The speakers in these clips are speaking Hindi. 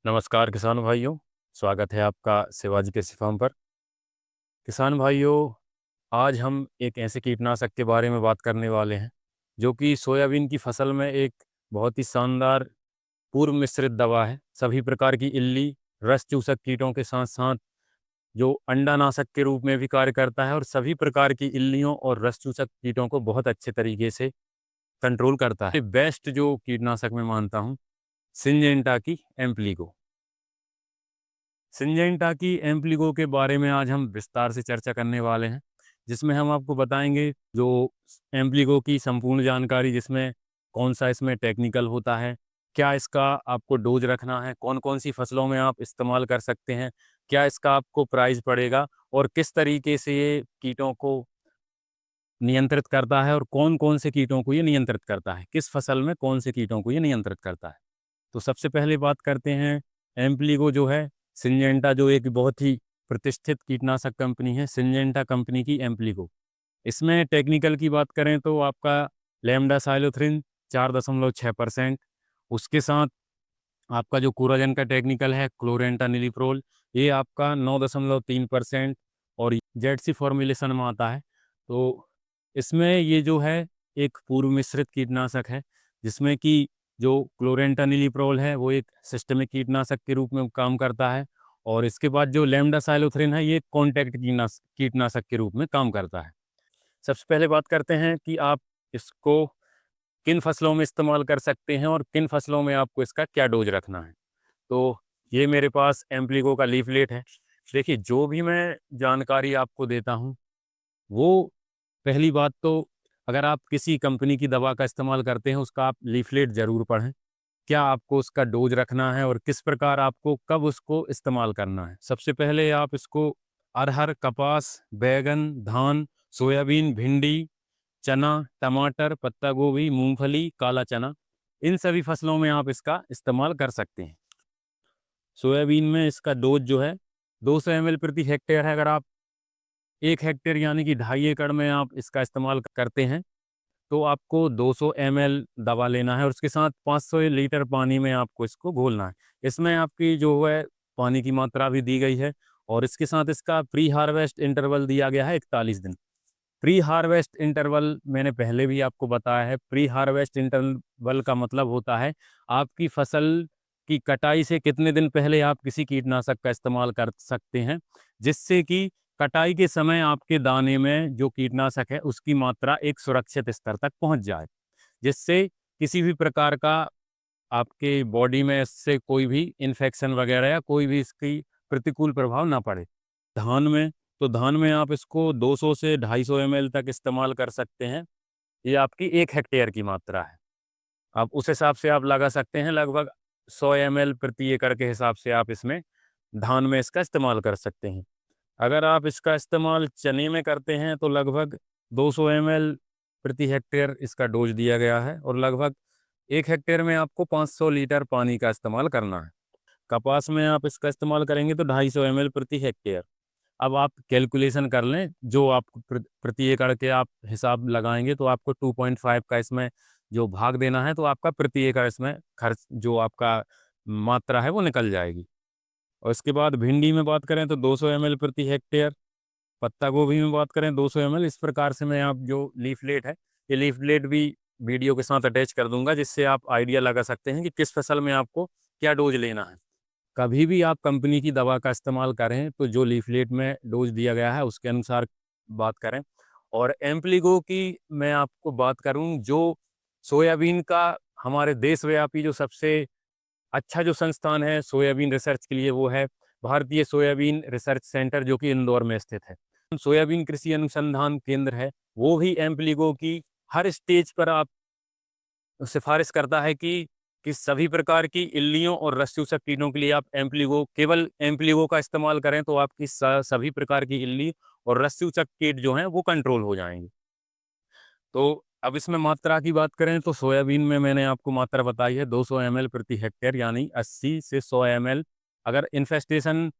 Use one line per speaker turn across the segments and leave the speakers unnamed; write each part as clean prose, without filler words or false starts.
नमस्कार किसान भाइयों। स्वागत है आपका शिवाजी कृषि फार्म पर। किसान भाइयों, आज हम एक ऐसे कीटनाशक के बारे में बात करने वाले हैं जो कि सोयाबीन की फसल में एक बहुत ही शानदार पूर्व मिश्रित दवा है। सभी प्रकार की इल्ली, रस चूसक कीटों के साथ साथ जो अंडानाशक के रूप में भी कार्य करता है और सभी प्रकार की इल्लियों और रस चूसक कीटों को बहुत अच्छे तरीके से कंट्रोल करता है। बेस्ट जो कीटनाशक मैं मानता हूँ, सिंजेंटा की एम्प्लीगो। सिंजेंटा की एम्प्लीगो के बारे में आज हम विस्तार से चर्चा करने वाले हैं, जिसमें हम आपको बताएंगे जो एम्प्लीगो की संपूर्ण जानकारी, जिसमें कौन सा इसमें टेक्निकल होता है, क्या इसका आपको डोज रखना है, कौन कौन सी फसलों में आप इस्तेमाल कर सकते हैं, क्या इसका आपको प्राइस पड़ेगा और किस तरीके से ये कीटों को नियंत्रित करता है और कौन कौन से कीटों को ये नियंत्रित करता है, किस फसल में कौन से कीटों को ये नियंत्रित करता है। तो सबसे पहले बात करते हैं एम्प्लीगो जो है, सिंजेंटा जो एक बहुत ही प्रतिष्ठित कीटनाशक कंपनी है, सिंजेंटा कंपनी की एम्प्लीगो। इसमें टेक्निकल की बात करें तो आपका लैम्डा साइलोथ्रिन 4.6%, उसके साथ आपका जो कोराजन का टेक्निकल है क्लोरेंटानिलिप्रोल, ये आपका 9.3% और जेडसी फॉर्मुलेशन में आता है। तो इसमें ये जो है एक पूर्व मिश्रित कीटनाशक है, जिसमें कि जो क्लोरेंटानिलिप्रोल है वो एक सिस्टमिक कीटनाशक के रूप में काम करता है और इसके बाद जो लैम्डा साइलोथ्रिन है ये कॉन्टैक्ट कीटनाशक के रूप में काम करता है। सबसे पहले बात करते हैं कि आप इसको किन फसलों में इस्तेमाल कर सकते हैं और किन फसलों में आपको इसका क्या डोज रखना है। तो ये मेरे पास एम्प्लीगो का लीफलेट है। देखिए, जो भी मैं जानकारी आपको देता हूँ, वो पहली बात तो अगर आप किसी कंपनी की दवा का इस्तेमाल करते हैं, उसका आप लीफलेट ज़रूर पढ़ें। क्या आपको उसका डोज रखना है और किस प्रकार आपको कब उसको इस्तेमाल करना है। सबसे पहले आप इसको अरहर, कपास, बैंगन, धान, सोयाबीन, भिंडी, चना, टमाटर, पत्ता गोभी, मूंगफली, काला चना, इन सभी फसलों में आप इसका इस्तेमाल कर सकते हैं। सोयाबीन में इसका डोज जो है 200 ml प्रति हेक्टेयर है। अगर आप 1 हेक्टेयर यानी कि 2.5 एकड़ में आप इसका इस्तेमाल करते हैं तो आपको 200 ml दवा लेना है और उसके साथ 500 लीटर पानी में आपको इसको घोलना है। इसमें आपकी जो है पानी की मात्रा भी दी गई है और इसके साथ इसका प्री हार्वेस्ट इंटरवल दिया गया है 41 दिन। प्री हार्वेस्ट इंटरवल मैंने पहले भी आपको बताया है। प्री हार्वेस्ट इंटरवल का मतलब होता है आपकी फसल की कटाई से कितने दिन पहले आप किसी कीटनाशक का इस्तेमाल कर सकते हैं, जिससे कि कटाई के समय आपके दाने में जो कीटनाशक है उसकी मात्रा एक सुरक्षित स्तर तक पहुंच जाए, जिससे किसी भी प्रकार का आपके बॉडी में इससे कोई भी इन्फेक्शन वगैरह या कोई भी इसकी प्रतिकूल प्रभाव ना पड़े। धान में तो धान में आप इसको 200 से 250 ml तक इस्तेमाल कर सकते हैं। ये आपकी 1 हेक्टेयर की मात्रा है। आप उस हिसाब से आप लगा सकते हैं, लगभग 100 ml प्रति एकड़ के हिसाब से आप इसमें धान में इसका इस्तेमाल कर सकते हैं। अगर आप इसका इस्तेमाल चने में करते हैं तो लगभग 200 ml प्रति हेक्टेयर इसका डोज दिया गया है और लगभग 1 हेक्टेयर में आपको 500 लीटर पानी का इस्तेमाल करना है। कपास में आप इसका इस्तेमाल करेंगे तो 250 ml प्रति हेक्टेयर। अब आप कैलकुलेशन कर लें, जो आप प्रति एकड़ के आप हिसाब लगाएंगे तो आपको 2.5 का इसमें जो भाग देना है, तो आपका प्रति एकड़ इसमें खर्च जो आपका मात्रा है वो निकल जाएगी। और इसके बाद भिंडी में बात करें तो 200 ml प्रति हेक्टेयर, पत्ता गोभी में बात करें 200 ml। इस प्रकार से मैं आप जो लीफलेट है, ये लीफलेट भी वीडियो के साथ अटैच कर दूंगा, जिससे आप आइडिया लगा सकते हैं कि किस फसल में आपको क्या डोज लेना है। कभी भी आप कंपनी की दवा का इस्तेमाल करें तो जो लीफलेट में डोज दिया गया है उसके अनुसार बात करें। और एम्प्लीगो की मैं आपको बात करूं, जो सोयाबीन का हमारे देशव्यापी जो सबसे अच्छा जो संस्थान है सोयाबीन रिसर्च के लिए, वो है भारतीय सोयाबीन रिसर्च सेंटर, जो कि इंदौर में स्थित है। सोयाबीन कृषि अनुसंधान केंद्र है, वो भी एम्प्लीगो की हर स्टेज पर आप सिफारिश करता है कि सभी प्रकार की इल्लियों और रस चूसक कीटों के लिए आप केवल एम्प्लीगो का इस्तेमाल करें तो आपकी सभी प्रकार की इल्ली और रस चूसक कीट जो हैं वो कंट्रोल हो जाएंगे। तो अब इसमें मात्रा की बात करें तो सोयाबीन में मैंने आपको मात्रा बताई है 200 ml प्रति हेक्टेयर, यानी 80 से 100 ml। अगर इन्फेस्टेशन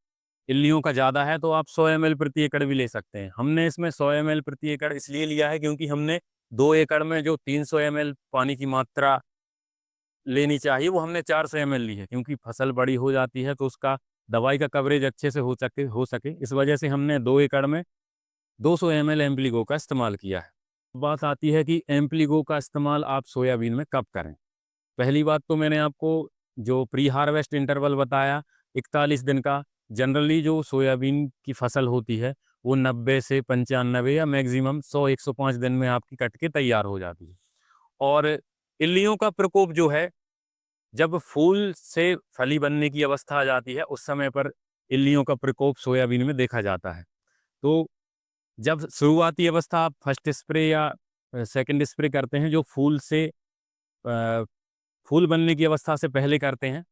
इल्लियों का ज़्यादा है तो आप 100 ml प्रति एकड़ भी ले सकते हैं। हमने इसमें 100 ml प्रति एकड़ इसलिए लिया है क्योंकि हमने 2 एकड़ में जो 300 ml पानी की मात्रा लेनी चाहिए वो हमने 400 ml ली है, क्योंकि फसल बड़ी हो जाती है तो उसका दवाई का कवरेज अच्छे से हो सके इस वजह से हमने 2 एकड़ में 200 ml एम्प्लीगो का इस्तेमाल किया है। बात आती है कि एम्प्लीगो का इस्तेमाल आप सोयाबीन में कब करें? पहली बात तो मैंने आपको जो प्री हार्वेस्ट इंटरवल बताया 41 दिन का, जनरली जो सोयाबीन की फसल होती है वो 90 से 95 या मैक्सिमम 100-105 दिन में आपकी कट के तैयार हो जाती है। और इल्लियों का प्रकोप जो है, जब फूल से फली बनने की अवस्था आ जाती है उस समय पर इल्लियों का प्रकोप सोयाबीन में देखा जाता है। तो जब शुरुआती अवस्था आप फर्स्ट स्प्रे या सेकंड स्प्रे करते हैं जो फूल बनने की अवस्था से पहले करते हैं,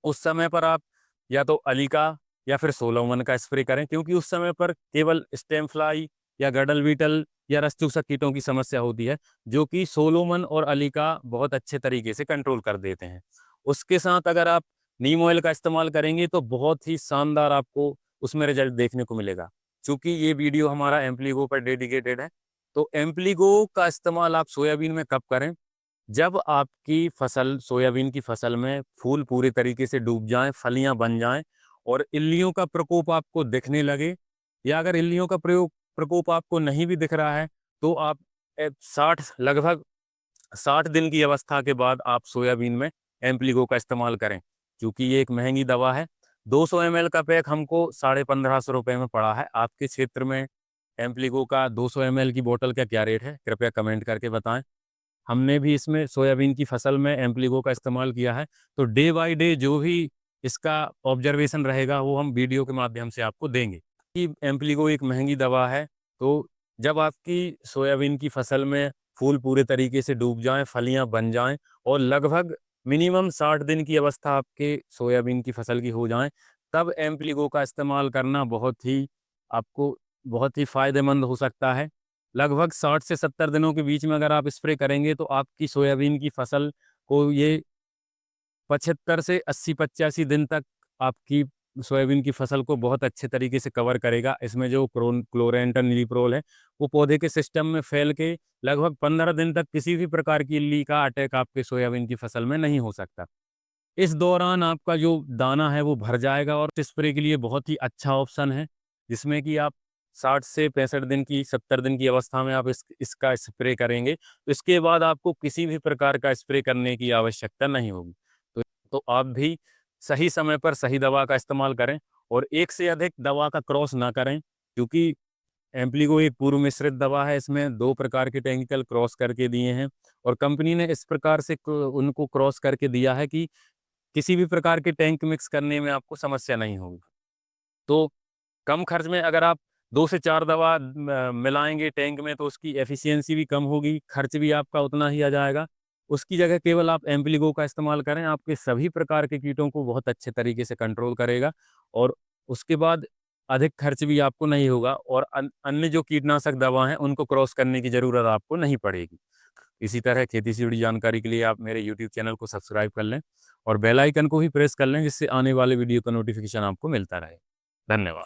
उस समय पर आप या तो अलीका या फिर सोलोमन का स्प्रे करें, क्योंकि उस समय पर केवल स्टेम फ्लाई या गडल बीटल या रस चूसक कीटों की समस्या होती है, जो कि सोलोमन और अलीका बहुत अच्छे तरीके से कंट्रोल कर देते हैं। उसके साथ अगर आप नीम ऑयल का इस्तेमाल करेंगे तो बहुत ही शानदार आपको उसमें रिजल्ट देखने को मिलेगा। चूँकि ये वीडियो हमारा एम्प्लीगो पर डेडिकेटेड है, तो एम्प्लीगो का इस्तेमाल आप सोयाबीन में कब करें? जब आपकी फसल सोयाबीन की फसल में फूल पूरे तरीके से डूब जाएँ, फलियाँ बन जाएँ और इल्लियों का प्रकोप आपको दिखने लगे, या अगर इल्लियों का प्रकोप आपको नहीं भी दिख रहा है, तो आप 60 दिन की अवस्था के बाद आप सोयाबीन में एम्प्लीगो का इस्तेमाल करें। क्योंकि ये एक महँगी दवा है, 200 ml का पैक हमको ₹1550 में पड़ा है। आपके क्षेत्र में एम्प्लीगो का 200 ml की बोतल का क्या रेट है? कृपया कमेंट करके बताएँ। हमने भी इसमें सोयाबीन की फसल में एम्प्लीगो का इस्तेमाल किया है, तो डे बाय डे जो भी इसका ऑब्जर्वेशन रहेगा वो हम वीडियो के माध्यम से आपको देंगे। कि एम्प्लीगो एक महँगी दवा है, तो जब आपकी सोयाबीन की फसल में फूल पूरे तरीके से डूब जाएँ, फलियाँ बन जाएँ और लगभग मिनिमम 60 दिन की अवस्था आपके सोयाबीन की फसल की हो जाएँ, तब एम्प्लीगो का इस्तेमाल करना आपको बहुत ही फ़ायदेमंद हो सकता है। लगभग 60 से 70 दिनों के बीच में अगर आप स्प्रे करेंगे तो आपकी सोयाबीन की फसल को ये 75 से 80-85 दिन तक आपकी सोयाबीन की फसल को बहुत अच्छे तरीके से कवर करेगा। इसमें जो क्लोरेंटन-निलिप्रोल है, वो पौधे के सिस्टम में फैल के लगभग 15 दिन तक किसी भी प्रकार की इल्ली का अटैक आपके सोयाबीन की फसल में नहीं हो सकता। इस दौरान आपका जो दाना है वो भर जाएगा और स्प्रे के लिए बहुत ही अच्छा ऑप्शन है, जिसमें कि आप 60 से 65 दिन की 70 दिन की अवस्था में आप इसका स्प्रे करेंगे, तो इसके बाद आपको किसी भी प्रकार का स्प्रे करने की आवश्यकता नहीं होगी। तो आप भी सही समय पर सही दवा का इस्तेमाल करें और एक से अधिक दवा का क्रॉस ना करें, क्योंकि एम्प्लीगो एक पूर्व मिश्रित दवा है, इसमें 2 प्रकार के केमिकल क्रॉस करके दिए हैं और कंपनी ने इस प्रकार से उनको क्रॉस करके दिया है कि किसी भी प्रकार के टैंक मिक्स करने में आपको समस्या नहीं होगी। तो कम खर्च में अगर आप 2 से 4 दवा मिलाएँगे टैंक में तो उसकी एफिशिएंसी भी कम होगी, खर्च भी आपका उतना ही आ जाएगा। उसकी जगह केवल आप एम्प्लीगो का इस्तेमाल करें, आपके सभी प्रकार के कीटों को बहुत अच्छे तरीके से कंट्रोल करेगा और उसके बाद अधिक खर्च भी आपको नहीं होगा और अन्य जो कीटनाशक दवा हैं, उनको क्रॉस करने की ज़रूरत आपको नहीं पड़ेगी। इसी तरह खेती से जुड़ी जानकारी के लिए आप मेरे यूट्यूब चैनल को सब्सक्राइब कर लें और बेल आइकन को भी प्रेस कर लें, जिससे आने वाले वीडियो का नोटिफ़िकेशन आपको मिलता रहे। धन्यवाद।